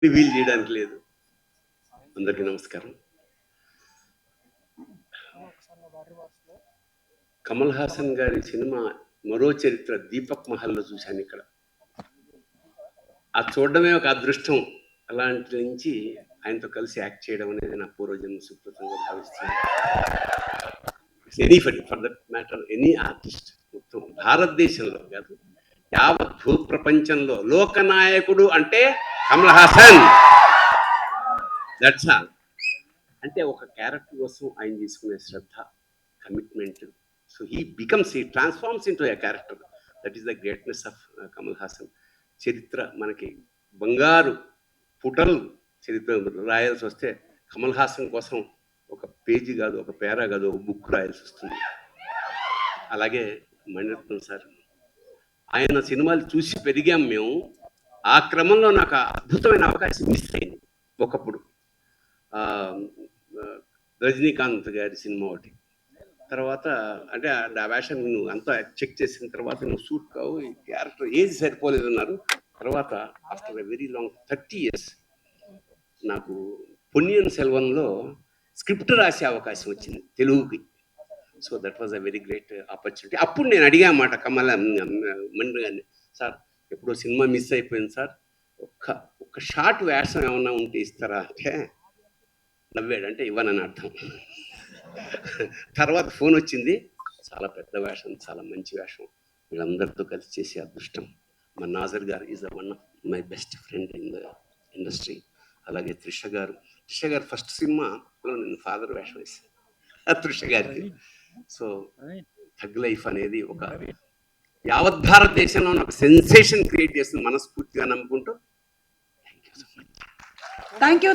Reveal చేయడానికి లేదు. అందరికీ నమస్కారం. కమల్ హాసన్ గారి సినిమా మరో చరిత్ర దీపక్ మహల్లో చూశాను ఇక్కడ. ఆ చూడడమే ఒక అదృష్టం. అలాంటి నుంచి ఆయనతో కలిసి యాక్ట్ చేయడం అనేది నా పూర్వజన్మ సుకృతంగా భావిస్తున్నాను. Any for that matter any artist మొత్తం భారతదేశంలో కాదు, యావత్ భూ ప్రపంచంలో లోకనాయకుడు అంటే కమల్ హాసన్. That's all. అంటే ఒక క్యారెక్టర్ కోసం ఆయన తీసుకునే శ్రద్ధ, commitment. So he transforms into a character. That is the greatness of Kamal Hassan. చరిత్ర మనకి బంగారు పుటలు చరిత్ర రాయాల్సి వస్తే కమల్ హాసన్ కోసం ఒక పేజీ కాదు, ఒక పేరా కాదు, ఒక బుక్ రాయాల్సి వస్తుంది. అలాగే మణిరత్నం సార్, ఆయన సినిమాలు చూసి పెరిగాం మేము. ఆ క్రమంలో నాకు అద్భుతమైన అవకాశం మిస్ అయింది. ఒకప్పుడు రజనీకాంత్ గారి సినిమా ఒకటి, తర్వాత అంటే ఆ వేషం నువ్వు అంతా చెక్ చేసిన తర్వాత నువ్వు సూట్ కావు, ఈ క్యారెక్టర్ ఏజ్ సరిపోలేదు అన్నారు. తర్వాత after a very long 30 years నాకు పొన్నియిన్ సెల్వన్లో స్క్రిప్ట్ రాసే అవకాశం వచ్చింది తెలుగుకి. So that was a very great opportunity. అప్పుడు నేను అడిగా మాట మణి గారిని, సార్ ఎప్పుడో సినిమా మిస్ అయిపోయింది సార్, ఒక్క షార్ట్ వేషం ఏమన్నా ఉంటే ఇస్తారా అంటే నవ్వాడు. అంటే ఇవ్వనని అర్థం. తర్వాత ఫోన్ వచ్చింది, చాలా పెద్ద వేషం, చాలా మంచి వేషం, వీళ్ళందరితో కలిసి చేసే అదృష్టం. మా నాజర్ గారు is one of my best friend in the industry. అలాగే త్రిష గారు ఫస్ట్ సినిమాలో నేను ఫాదర్ వేషం వేసాను త్రిష గారికి. సో థగ్ లైఫ్ అనేది ఒక యావత్ భారతదేశంలో ఒక సెన్సేషన్ క్రియేట్ చేస్తుంది మనస్ఫూర్తిగా నమ్ముకుంటూ. Thank you so much. Thank you.